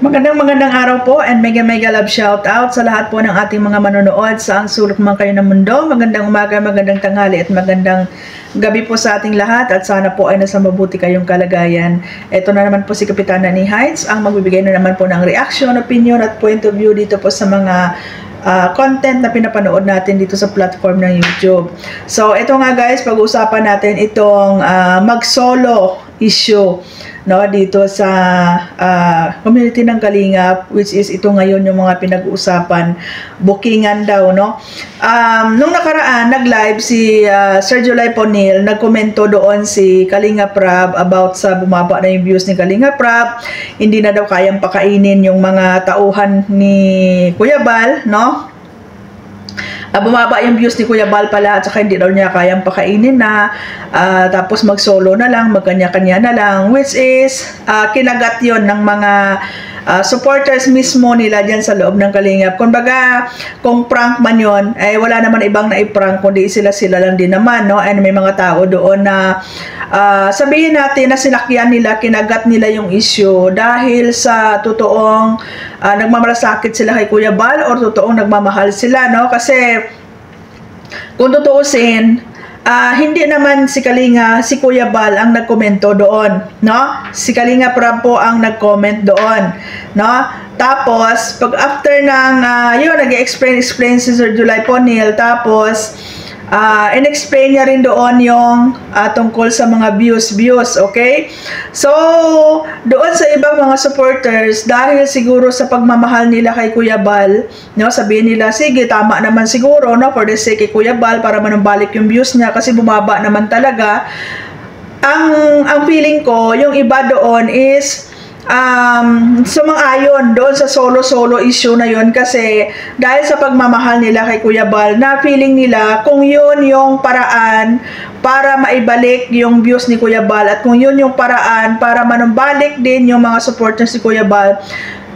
Magandang araw po and mega love shout out sa lahat po ng ating mga manonood sa sulok man kayo ng mundo. Magandang umaga, magandang tanghali at magandang gabi po sa ating lahat at sana po ay nasa mabuti kayong kalagayan. Ito na naman po si Kapitana ni Heights ang magbibigay na naman po ng reaction, opinion at point of view dito po sa mga content na pinapanood natin dito sa platform ng YouTube. So ito nga guys, pag-uusapan natin itong mag-solo issue, no, dito sa community ng Kalingap, which is ito ngayon yung mga pinag-uusapan, bookingan daw, no. Nung nakaraan nag-live si Sir July Ponil, nagkomento doon si Kalingap Rab about sa bumaba na yung views ni Kalingap Rab, hindi na daw kayang pakainin yung mga tauhan ni Kuya Bal, no. Bumaba yung views ni Kuya Bal pala at saka hindi daw niya kayang pakainin na, tapos mag-solo na lang, magkanya-kanya na lang, which is kinagat yon ng mga supporters mismo nila dyan sa loob ng Kalingap. Kumbaga, kung prank man yon, eh wala naman ibang na-prank kundi sila lang din naman, no? And may mga tao doon na sabihin natin na sinakyan nila, kinagat nila yung issue dahil sa totoong nagmamalasakit sila kay Kuya Bal or totoong nagmamahal sila, no? Kasi kung tutuusin, hindi naman si Kuya Bal ang nagkomento doon, no? Si Kalinga Prab po ang nag-comment doon, no? Tapos, pag after ng, yun, nag-explain si Sir July Ponil, tapos, in-explain niya rin doon yung tungkol sa mga views, okay? So, doon sa ibang mga supporters, dahil siguro sa pagmamahal nila kay Kuya Bal, no, sabihin nila, sige, tama naman siguro, no, for the sake kay Kuya Bal, para manumbalik yung views niya, kasi bumaba naman talaga. Ang feeling ko, yung iba doon is, sumang-ayon doon sa solo issue na yun, kasi dahil sa pagmamahal nila kay Kuya Bal, na feeling nila kung yun yung paraan para maibalik yung views ni Kuya Bal at kung yun yung paraan para manumbalik din yung mga supporters ni Kuya Bal,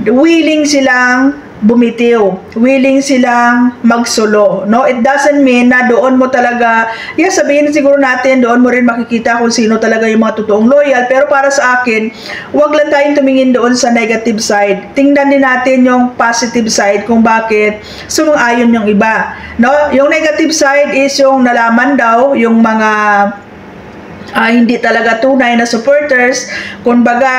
willing silang bumitiw, willing silang magsolo, no? It doesn't mean na doon mo talaga, sabihin siguro natin, doon mo rin makikita kung sino talaga yung mga totoong loyal, pero para sa akin, wag lang tayong tumingin doon sa negative side. Tingnan din natin yung positive side kung bakit sumang-ayon yung iba, no? Yung negative side is yung nalaman daw yung mga hindi talaga tunay na supporters, kumbaga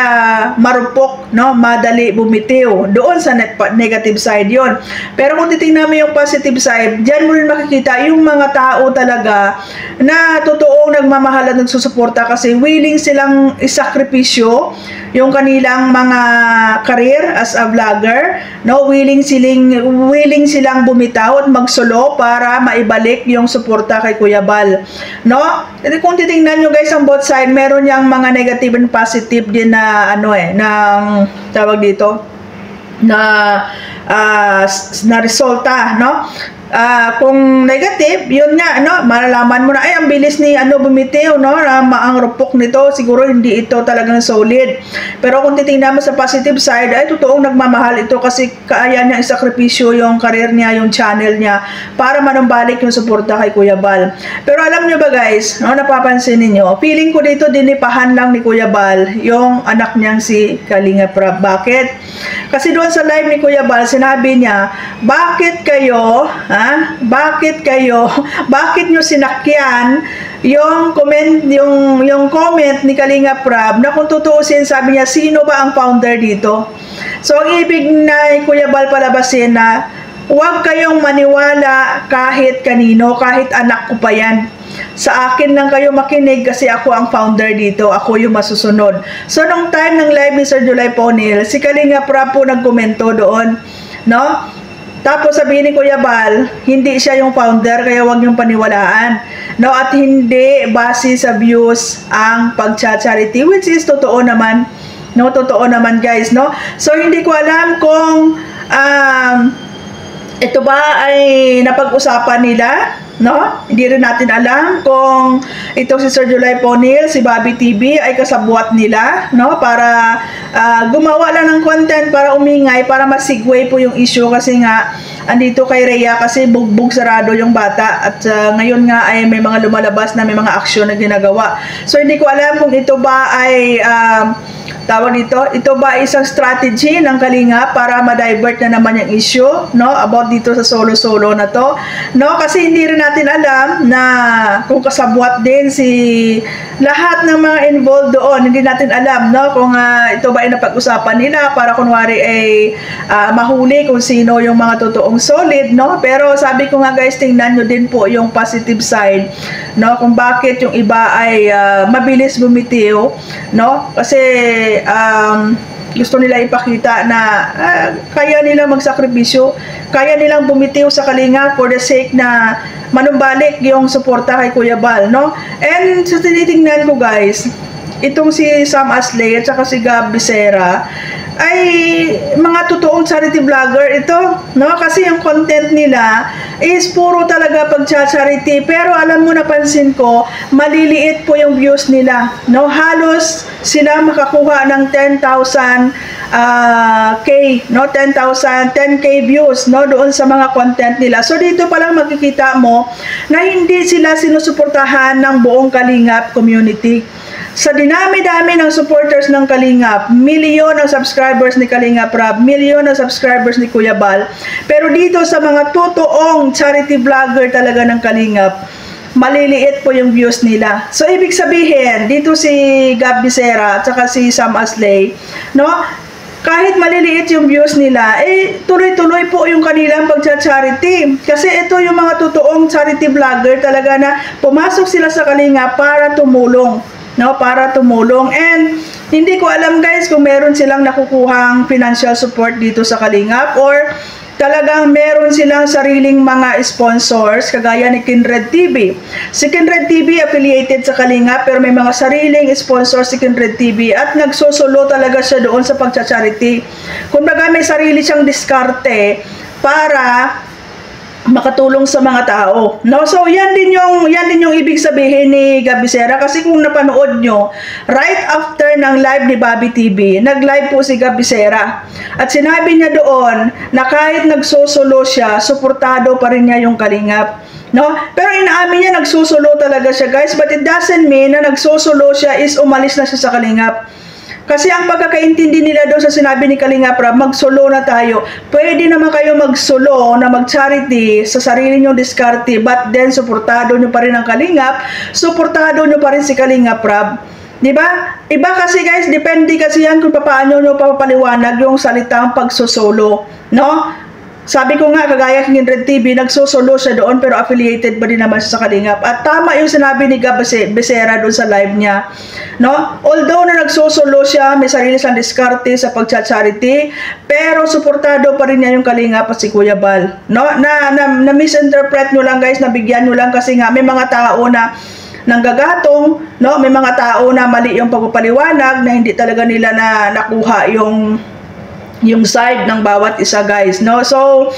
marupok, no, madali bumitiw. Doon sa negative side yon. Pero kung titingnan mo yung positive side, diyan mo rin makikita yung mga tao talaga na totoong nagmamahal at nagsusuporta, kasi willing silang isakripisyo yung kanilang mga career as a vlogger, no, willing silang bumitaw at magsolo para maibalik yung suporta kay Kuya Bal, no. Kung titingnan nyo guys ang both side, meron yang mga negative and positive din na ng tawag dito na resulta, no. Kung negative, yun nga, malalaman mo na, ay, ang bilis ni bumitiw, no, ang rupok nito, siguro hindi ito talagang solid. Pero kung titingnan mo sa positive side, ay, totoong nagmamahal ito, kasi kaya niya isakripisyo yung career niya, yung channel niya, para manumbalik yung suporta kay Kuya Bal. Pero alam niyo ba guys, no, napapansin niyo, feeling ko dito dinipahan lang ni Kuya Bal yung anak niyang si Kalinga Prab. Bakit? Kasi doon sa live ni Kuya Bal, sinabi niya, bakit nyo sinakyan yung comment ni Kalinga Prab, na kung tutuusin, sabi niya, sino ba ang founder dito? So ang ibig na Kuya Bal palabasin na huwag kayong maniwala kahit kanino, kahit anak ko pa yan. Sa akin lang kayo makinig, kasi ako ang founder dito, ako yung masusunod. So nung time ng live ni Sir July Ponil, si Kalinga Prab po nagkomento doon, no? Tapos sabihin ni Kuya Bal, hindi siya yung founder, kaya huwag niyong paniwalaan, no? At hindi base sa views ang pag-charity, which is totoo naman, no? Totoo naman guys, no? So hindi ko alam kung ito ba ay napag-usapan nila, no? Hindi rin natin alam kung ito si Sir July Ponil, si Bobby TV ay kasabwat nila, no? Para gumawa lang ng content para umingay, para masigway po yung issue, kasi nga andito kay Rhea, kasi bugbog sarado yung bata, at ngayon nga ay may mga lumalabas na may mga aksyon na ginagawa. So hindi ko alam kung ito ba ay tawag dito, ito ba isang strategy ng Kalinga para ma-divert na naman yung issue, no, about dito sa solo-solo na to, no, kasi hindi rin natin alam na kung kasabwat din si lahat ng mga involved doon, hindi natin alam, no, kung ito ba ay napag-usapan nila para kunwari ay mahuli kung sino yung mga totoong solid, no, pero sabi ko nga guys, tingnan nyo din po yung positive side, no, kung bakit yung iba ay mabilis bumitiw, no, kasi gusto nila ipakita na kaya nilang magsakripisyo, kaya nilang bumitiw sa Kalinga for the sake na manumbalik yung suporta kay Kuya Bal, no? And sa tinitingnan ko guys, itong si Sam Asley at saka si Gab Becerra ay mga totoong charity vlogger ito, no? Kasi yung content nila is puro talaga pag-charity, pero alam mo, napansin ko, maliliit po yung views nila, no? Halos sila makakuha ng 10,000 K, no? 10K views, no? Doon sa mga content nila. So dito pa lang makikita mo na hindi sila sinusuportahan ng buong Kalingap community. Sa dinami-dami ng supporters ng Kalingap, milyon ng subscribers ni Kalingap Rab, milyon ng subscribers ni Kuya Bal, pero dito sa mga totoong charity vlogger talaga ng Kalingap, maliliit po yung views nila. So ibig sabihin, dito si Gab Becerra at saka si Sam Asley, no, kahit maliliit yung views nila, tuloy-tuloy po yung kanilang pagcha-charity. Kasi ito yung mga totoong charity vlogger talaga na pumasok sila sa Kalingap para tumulong, no, para tumulong. And hindi ko alam guys kung meron silang nakukuhang financial support dito sa Kalingap or talagang meron silang sariling mga sponsors kagaya ni Kindred TV. Si Kindred TV affiliated sa Kalingap pero may mga sariling sponsors si Kindred TV at nagsusulo talaga siya doon sa pagcha-charity. Kumbaga may sarili siyang diskarte para makatulong sa mga tao, no? So yan din yung ibig sabihin ni Gab Becerra, kasi kung napanood nyo right after ng live ni Bobby TV, nag-live po si Gab Becerra at sinabi niya doon na kahit nagsusulo siya, suportado pa rin niya yung Kalingap, no? Pero inaamin niya nagsusulo talaga siya guys, but it doesn't mean na nagsusulo siya is umalis na siya sa Kalingap. Kasi ang pagkakaintindi nila doon sa sinabi ni Kalingap Rab, magsulo na tayo. Pwede naman kayo magsulo na mag-charity sa sarili nyong diskarte, but then suportado nyo pa rin ang Kalingap, suportado nyo pa rin si Kalingap Rab. Diba? Iba kasi guys, depende kasi yan kung paano nyo papapaliwanag yung salitang pagsusolo, no? Sabi ko nga, kagaya ng Kindred TV, nagsusolo siya doon pero affiliated ba din naman siya sa Kalingap. At tama yung sinabi ni Gab Becerra doon sa live niya, no? Although na nagsusolo siya, may sarili siyang diskarte sa pagcha-charity, pero suportado pa rin niya yung Kalingap at si Kuya Bal, no? Na misinterpret nyo lang guys, nabigyan nyo lang kasi nga may mga tao na nanggagatong, no? May mga tao na mali yung pagpapaliwanag na hindi talaga nila na nakuha yung side ng bawat isa guys, no? So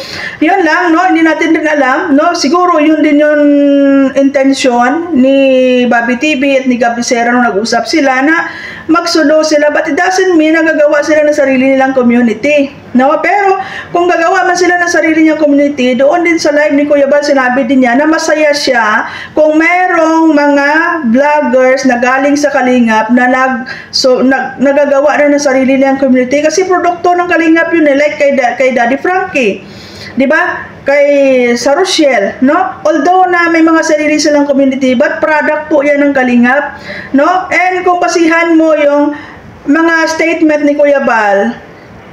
yun lang, no, hindi natin din alam, no, siguro yun din yung intention ni Bobby TV at ni Gab Becerra nung nag-usap sila na magsulo sila, but it doesn't mean na gagawa sila ng sarili nilang community, no? Pero kung gagawa man sila ng sarili nilang community, doon din sa live ni Kuya Bal, sinabi din niya na masaya siya kung merong mga vloggers na galing sa Kalingap na nagagawa na ng sarili nilang community, kasi produkto ng Kalingap yun, like kay Daddy Frankie, di ba? Kay sa Rochelle, no? Although na may mga sarili silang community, but product po yan ng Kalingap, no? And kung pasihan mo yung mga statement ni Kuya Bal,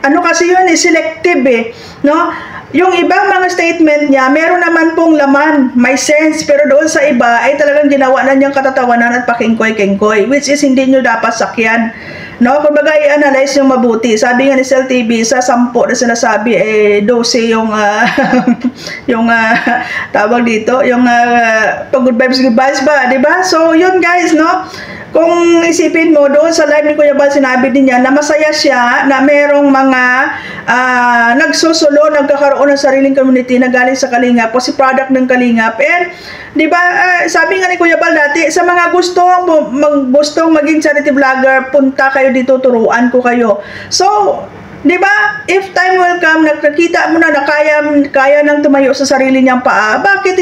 ano kasi yun, selective no? Yung ibang mga statement niya, meron naman pong laman, may sense, pero doon sa iba ay talagang ginawa na niyang katatawanan at pakingkoy-kengkoy, which is hindi nyo dapat sakyan, no? Kumbaga i-analyze yung mabuti. Sabi nga ni Cell TV, sa 10 na sinasabi, 12 yung yung tawag dito, yung pag good vibes ba, di ba? So yun guys, no? Kung isipin mo, doon sa live ni Kuya Bal, sinabi din niya na masaya siya na merong mga nagsusulo, nagkakaroon ng sariling community na galing sa Kalingap, kasi product ng Kalingap. And di ba, sabi nga ni Kuya Bal dati, sa mga gustong maging charity vlogger, punta kayo dito, turuan ko kayo. So di ba, if time will come, nakakita mo na kaya nang tumayo sa sarili niyang paa, bakit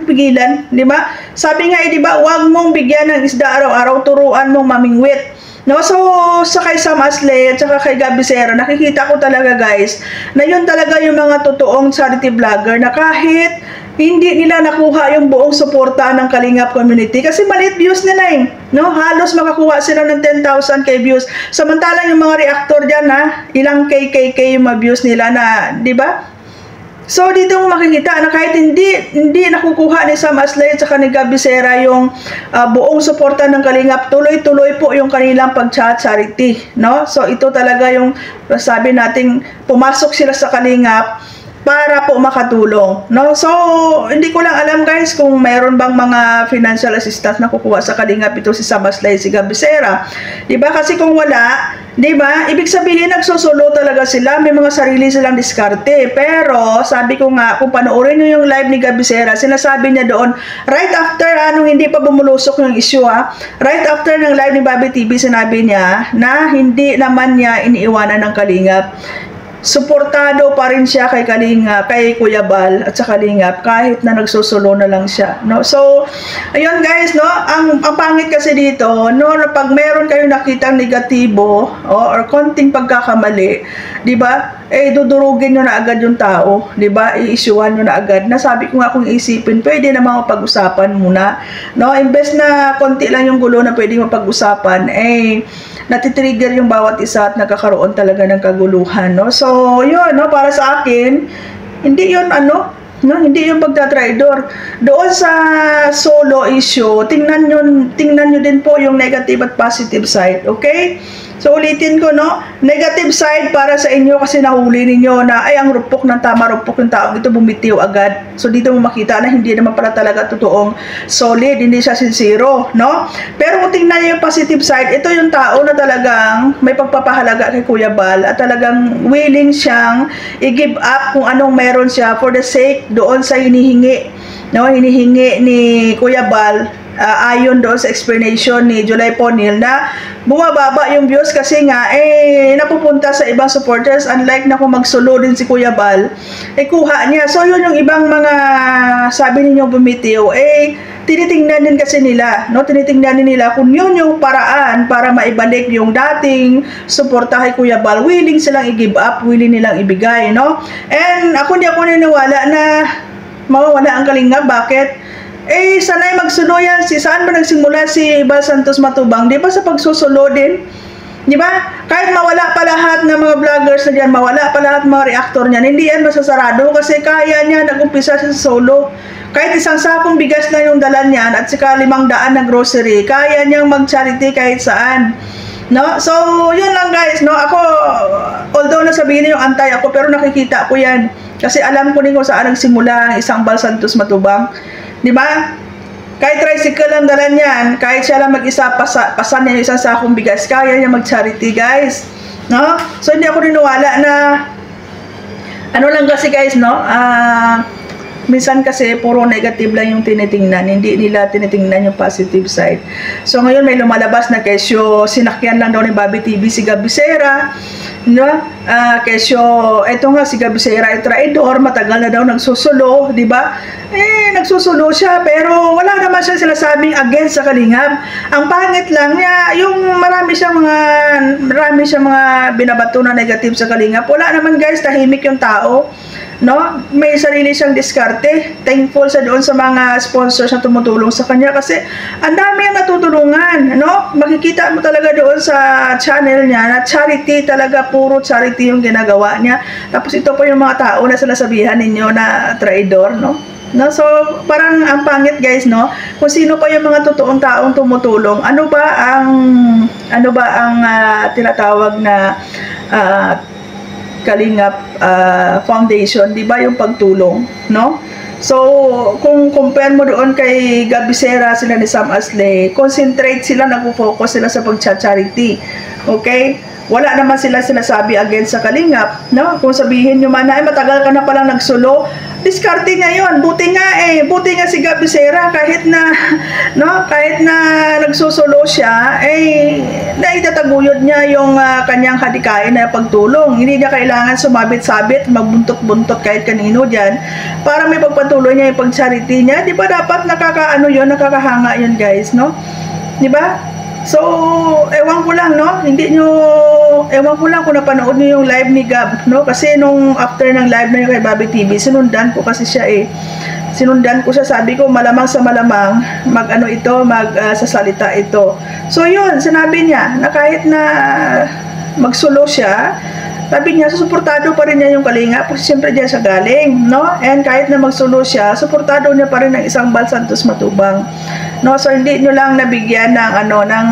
pigilan, di ba? Sabi nga, di ba, huwag mong bigyan ng isda araw-araw, turuan mong mamingwit, No, so sa kay Sam Asle at saka kay Gabby Sera, nakikita ko talaga guys na yun talaga yung mga totoong charity vlogger na kahit hindi nila nakuha yung buong suporta ng Kalingap community kasi maliit views nila eh. No, halos makakuha sila ng 10,000 k views. Samantalang yung mga reactor diyan na ilang KKK yung mga views nila na, 'di ba? So dito mo makikita na kahit hindi nakukuha ni Sam Asle at saka ni Gabby Sera yung buong suporta ng Kalingap, tuloy-tuloy po yung kanilang pag-charity, no? So ito talaga yung sabi nating pumasok sila sa Kalingap para po makatulong, no? So hindi ko lang alam guys kung mayroon bang mga financial assistance na kukuha sa Kalingap ito si Sam Asle, si Gabby Sera. 'Di ba? Kasi kung wala, 'di ba? Ibig sabihin nagsusolo talaga sila, may mga sarili silang diskarte. Pero sabi ko nga, kung panoorin niyo yung live ni Gabby Sera, sinasabi niya doon right after hindi pa bumulusok yung issue right after ng live ni Bobby TV, sinabi niya na hindi naman niya iniiwanan ng Kalingap. Suportado pa rin siya kay Kalingap, kay Kuya Bal at sa Kalingap kahit na nagsusulo na lang siya, no? So ayun guys, no, ang pangit kasi dito, no, pag meron kayong nakitang negatibo or konting pagkakamali, 'di ba? Dudurugin nyo na agad yung tao, 'di ba? I-issuean nyo na agad. Nasabi ko nga kung isipin, pwede namang mapag-usapan muna, no? Imbes na konti lang yung gulo na pwede mapag-usapan, natitrigger yung bawat isa at nagkakaroon talaga ng kaguluhan, no? So yun, no, para sa akin, hindi yun no, hindi yung pagtatraidor. Doon sa solo issue, tingnan nyo din po yung negative at positive side, okay? So ulitin ko, no, negative side para sa inyo kasi nahuli ninyo na ay ang rupok ng tama, rupok yung taong ito, bumitiw agad. So dito mo makita na hindi naman pala talaga totoong solid, hindi siya sincero, no? Pero kung tingnan nyo yung positive side, ito yung tao na talagang may pagpapahalaga kay Kuya Bal at talagang willing siyang i-give up kung anong meron siya for the sake doon sa hinihingi, no, hinihingi ni Kuya Bal. Ayon doon sa explanation ni July Ponil na bumababa yung views kasi nga napupunta sa ibang supporters, unlike na kung magsulo din si Kuya Bal kuha niya. So yun yung ibang mga sabi ninyo bumitiw, tinitingnan din kasi nila, no, tinitingnan din nila kung yun yung paraan para maibalik yung dating suporta kay Kuya Bal. Willing silang i-give up, willing nilang ibigay, no? And hindi ako naniniwala na mawawala ang Kalingap. Bakit? Sanay magsulo yan. Saan ba nagsimula si Bal Santos Matubang? Di ba sa pagsusulo din? Di ba? Kahit mawala pa lahat ng mga vloggers na dyan, mawala pa lahat ng mga reactor niyan, hindi yan masasarado kasi kaya niya nag-umpisa sa solo. Kahit isang sakong bigas na yung dala niyan at saka 500 na grocery, kaya niyang mag-charity kahit saan. No? So, yun lang guys, no? Ako, although nasabihin niyo yung antay ako, pero nakikita ko yan. Kasi alam ko din kung saan nagsimula ang isang Bal Santos Matubang. Di ba? Kahit tricycle lang dala niyan, kahit siya lang mag-isa, pasan niya yung isang sakong bigas, kaya niya mag-charity, guys. No? So, hindi ako niniwala na ano lang kasi, guys, no? Minsan kasi puro negative lang yung tinitingnan, hindi nila tinitingnan yung positive side. So ngayon may lumalabas na kesyo sinakyan lang daw ni Bobby TV si Gabby Sera, no? Kesyo eto nga si Gabby Sera ay traidor, matagal na daw nagsusulo, di ba? Nagsusulo siya pero wala naman siya sinasabing against sa Kalingap. Ang pangit lang niya yung marami siyang mga binabato na negative sa Kalingap. Wala naman guys, tahimik yung tao. No, may sarili siyang diskarte. Thankful sa doon sa mga sponsors na tumutulong sa kanya kasi ang dami ang natutulungan, no? Makikita mo talaga doon sa channel niya na charity talaga, puro charity yung ginagawa niya. Tapos ito po yung mga tao na sinasabihan ninyo na traidor, no? No, so parang ang pangit guys, no? Kung sino pa yung mga totoong taong tumutulong, ano ba ang tinatawag na Kalingap Foundation, di ba, yung pagtulong, no? So, kung compare mo doon kay Gabby Sera, sila ni Sam Asle, concentrate sila, nag-focus sila sa pag-charity, okay? Wala naman sila sinasabi against sa Kalingap, no? Kung sabihin nyo man na, matagal ka na palang nagsulo, diskarte nga yun. Buti nga si Gabby Sera, kahit na nagsusulo siya, naitataguyod niya yung kanyang hadikain na pagtulong. Hindi niya kailangan sumabit-sabit, magbuntot-buntot kahit kanino dyan, para may pagpatuloy niya yung pag-charity niya. Di ba dapat nakakahanga yun guys, no? Di ba? So, ewan ko lang, no? Ewan ko lang kung napanood nyo yung live ni Gab, no? Kasi nung after ng live na yun kay Bobby TV, sinundan ko kasi siya eh. Sinundan ko siya, sabi ko, malamang sa malamang, magsasalita ito. So, yun, sinabi niya, na kahit na magsulo siya, sabi niya, susuportado pa rin niya yung Kalinga kasi siyempre diyan siya galing, no? And kahit na magsulo siya, suportado niya pa rin ng isang Bal Santos Matubang. No, so hindi nyo lang nabigyan ng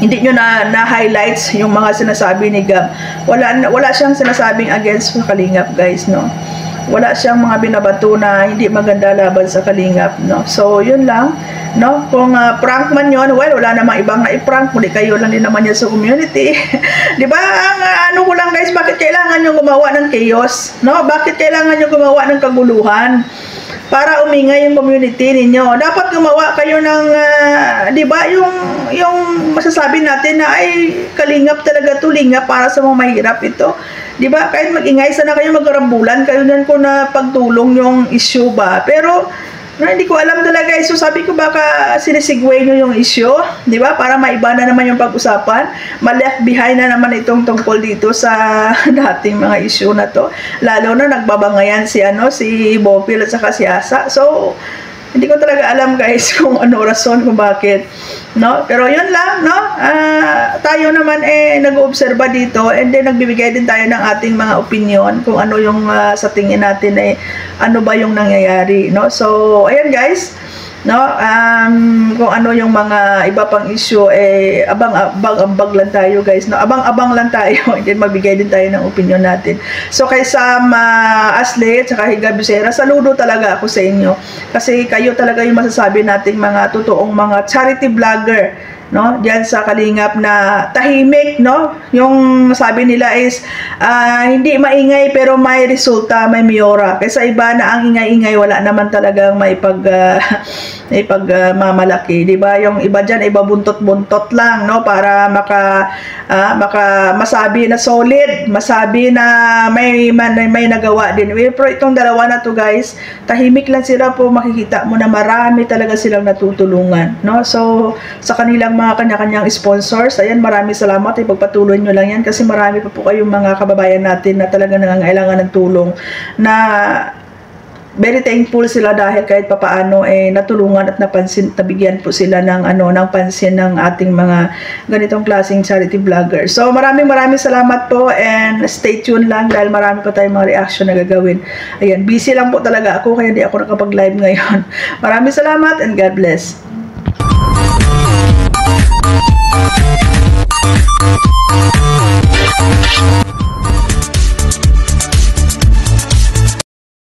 hindi nyo na highlights yung mga sinasabi ni Gab. Wala siyang sinasabing against sa Kalingap, guys, no. Wala siyang mga binabato na hindi maganda laban sa Kalingap, no. So yun lang, no. Kung prank man yun, well, wala namang ibang na i-prank, kundi kayo lang din naman yan sa community. Di ba? Ang ano ko lang, guys, bakit kailangan nyo gumawa ng chaos, no? Bakit kailangan nyo gumawa ng kaguluhan para umingay yung community ninyo? Dapat gumawa kayo ng, di ba, yung masasabi natin na ay Kalingap talaga to, lingap para sa mga mahirap ito. Di ba? Kahit mag-ingay, sana kayo magkarambulan, kayo din ko na pagtulong yung issue ba. Pero, hindi ko alam talaga. So sabi ko baka sinisigway nyo yung issue, di ba? Para maiba na naman yung pag-usapan. Ma-left behind na naman itong tungkol dito sa dating mga issue na to. Lalo na nagbabangayan si Bopil at saka si Asa. So, hindi ko talaga alam, guys, kung ano rason kung bakit, no? Pero yun lang, no? Tayo naman nag-oobserba dito and then nagbibigay din tayo ng ating mga opinion kung ano yung sa tingin natin ano ba yung nangyayari, no? So, ayan, guys, no? Kung ano yung mga iba pang issue abang-abang lang tayo, guys, no? Abang-abang lang tayo and then magbigay din tayo ng opinion natin. So kay Sam Asle at saka Higa Bisera, saludo talaga ako sa inyo kasi kayo talaga yung masasabi nating mga totoong mga charity vlogger, no, diyan sa Kalingap na tahimik, no? Yung sabi nila is hindi maingay pero may resulta, may miyora. Kaysa iba na ang ingay-ingay, wala naman talagang mamalaki, di ba? Yung iba diyan iba buntot-buntot lang, no, para masabi na solid, masabi na may nagawa din. Pero itong dalawa na to, guys, tahimik lang sila po, makikita mo na marami talaga silang natutulungan, no? So sa kanilang mga kanya-kanyang sponsors, ayan, maraming salamat, ipagpatuloy nyo lang yan kasi marami pa po kayong mga kababayan natin na talaga nangangailangan ng tulong, na very thankful sila dahil kahit papaano natulungan at nabigyan po sila ng pansin ng ating mga ganitong klaseng charity vlogger. So maraming salamat po and stay tuned lang dahil marami pa tayong mga reaction na gagawin. Ayan, busy lang po talaga ako kaya hindi ako nakapag-live ngayon. Maraming salamat and God bless.